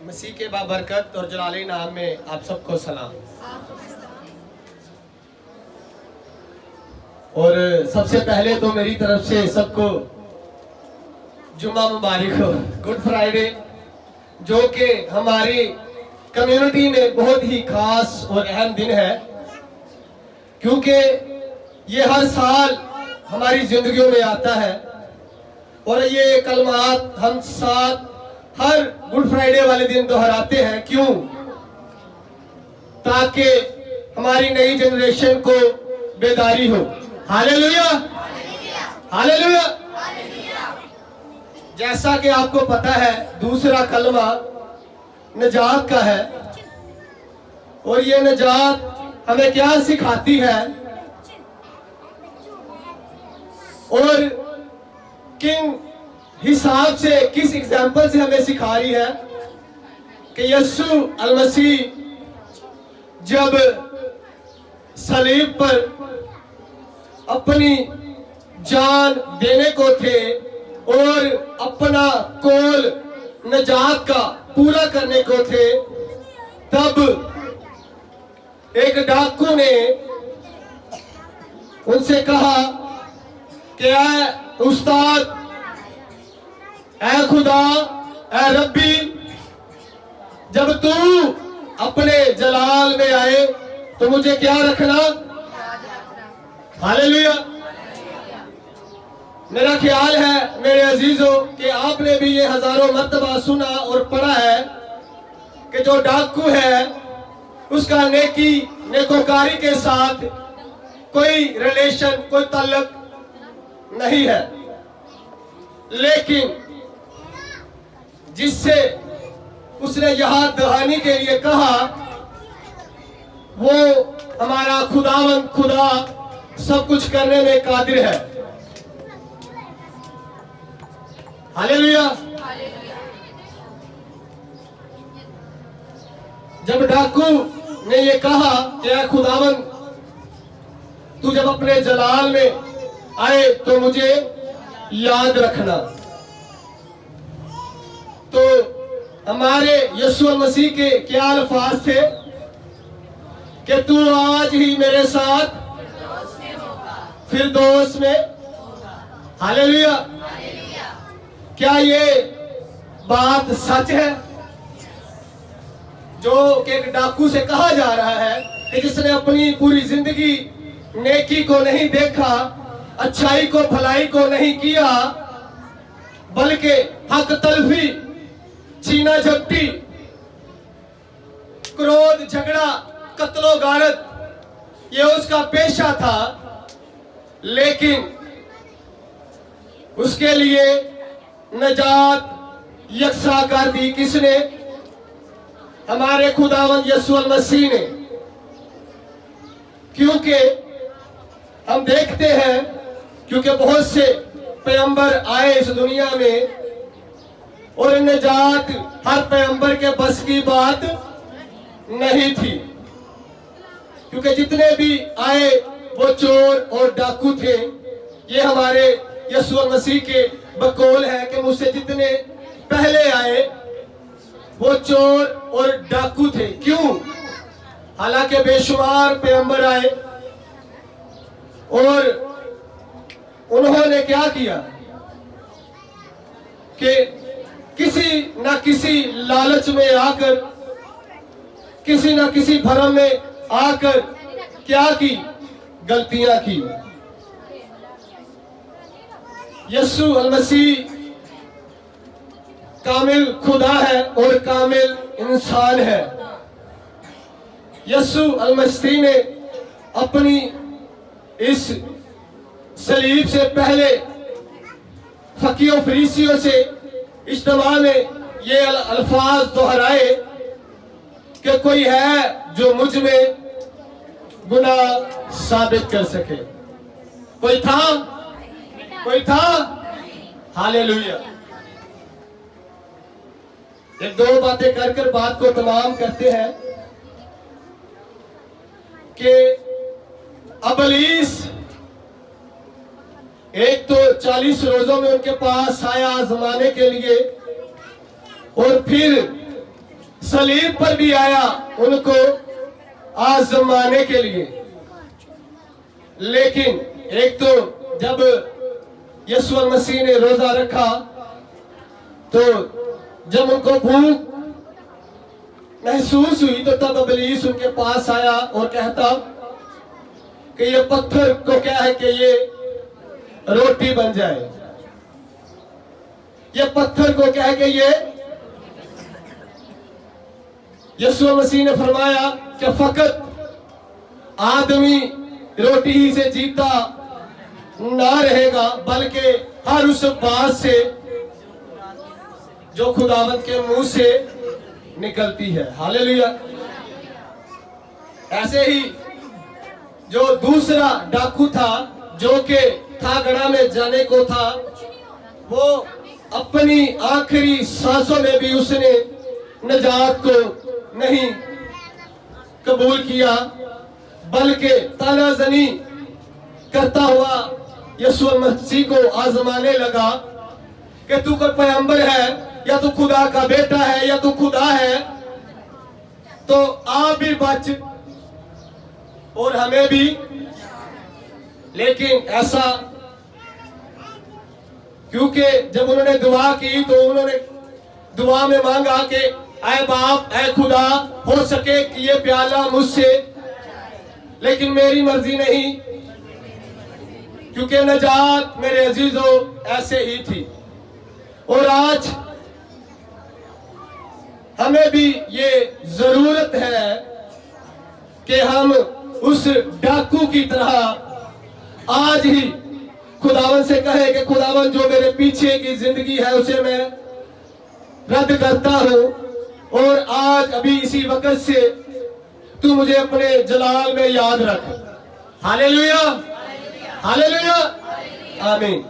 मसीह के बाबरकत और जलाली नाम में आप सबको सलाम। और सबसे पहले तो मेरी तरफ से सबको जुम्मा मुबारक हो, गुड फ्राइडे, जो कि हमारी कम्युनिटी में बहुत ही खास और अहम दिन है, क्योंकि ये हर साल हमारी जिंदगियों में आता है और ये कलमात हम साथ हर गुड फ्राइडे वाले दिन दोहराते हैं। क्यों? ताकि हमारी नई जनरेशन को बेदारी हो। Hallelujah, hallelujah. जैसा कि आपको पता है, दूसरा कलमा नजात का है और ये नजात हमें क्या सिखाती है और किन हिसाब से, किस एग्जाम्पल से हमें सिखा रही है कि यीशु अल मसीह जब सलीब पर अपनी जान देने को थे और अपना कौल नजात का पूरा करने को थे, तब एक डाकू ने उनसे कहा कि ऐ उस्ताद, ऐ खुदा, ऐ रब्बी, जब तू अपने जलाल में आए तो मुझे क्या रखना? हालेलुया। मेरा ख्याल है मेरे अजीजों कि आपने भी ये हजारों मर्तबा सुना और पढ़ा है कि जो डाकू है उसका नेकोकारी के साथ कोई रिलेशन, कोई ताल्लुक नहीं है, लेकिन जिससे उसने यहां दहानी के लिए कहा, वो हमारा खुदावंद खुदा सब कुछ करने में कादिर है। हालेलुया। जब डाकू ने ये कहा कि ऐ खुदावंद, तू जब अपने जलाल में आए तो मुझे याद रखना, तो हमारे यीशु मसीह के क्या अल्फाज थे कि तू आज ही मेरे साथ फिरदौस में। हालेलुया। क्या ये बात सच है जो कि एक डाकू से कहा जा रहा है कि जिसने अपनी पूरी जिंदगी नेकी को नहीं देखा, अच्छाई को, भलाई को नहीं किया, बल्कि हक तलफी, छीना झपटी, क्रोध, झगड़ा, कत्लो गारत, ये उसका पेशा था, लेकिन उसके लिए नजात यकसा कर दी किसने? हमारे खुदावंद यीशु मसीह ने। क्योंकि हम देखते हैं, क्योंकि बहुत से पैगंबर आए इस दुनिया में और नजात हर पैगंबर के बस की बात नहीं थी, क्योंकि जितने भी आए वो चोर और डाकू थे। ये हमारे यीशु मसीह के बकौल है कि मुझसे जितने पहले आए वो चोर और डाकू थे। क्यों? हालांकि बेशुमार पैगंबर आए और उन्होंने क्या किया कि किसी न किसी लालच में आकर, किसी न किसी भरम में आकर क्या की? गलतियां की। यीशु अल मसीह कामिल खुदा है और कामिल इंसान है। यीशु अल मसीह ने अपनी इस सलीब से पहले फकीरों फरीसियों से इज्तिमा में ये अल्फाज दोहराए कि कोई है जो मुझ में गुनाह साबित कर सके? कोई था? कोई था? हालेलुया। एक दो बातें कर बात को तमाम करते हैं कि अबलीस एक तो 40 रोजों में उनके पास आया आजमाने के लिए, और फिर सलीब पर भी आया उनको आजमाने के लिए। लेकिन एक तो जब यीशु मसीह ने रोजा रखा तो जब उनको भूख महसूस हुई तो तब इब्लीस उनके पास आया और कहता कि ये पत्थर को क्या है कि ये रोटी बन जाए। ये पत्थर को क्या है कि ये, यीशु मसीह ने फरमाया कि फकत आदमी रोटी ही से जीता ना रहेगा बल्कि हर उस बात से जो खुदावंद के मुंह से निकलती है। हालेलुया। ऐसे ही जो दूसरा डाकू था जो कि थागड़ा में जाने को था, वो अपनी आखिरी सांसों में भी उसने नजात को नहीं कबूल किया बल्कि तानाजनी करता हुआ यीशु मसीह को आजमाने लगा कि तू कोई पैगंबर है या तू खुदा का बेटा है या तू खुदा है तो आप भी बच और हमें भी। लेकिन ऐसा क्योंकि जब उन्होंने दुआ की तो उन्होंने दुआ में मांगा कि ऐ बाप ऐ खुदा हो सके कि ये प्याला मुझसे, लेकिन मेरी मर्जी नहीं, क्योंकि नजात मेरे अजीजों ऐसे ही थी। और आज हमें भी ये जरूरत है कि हम उस डाकू की तरह आज ही खुदावन से कहे कि खुदावन जो मेरे पीछे की जिंदगी है उसे मैं रद्द करता हूं और आज अभी इसी वक्त से तू मुझे अपने जलाल में याद रख। हालेलुया, हालेलुया, आमीन।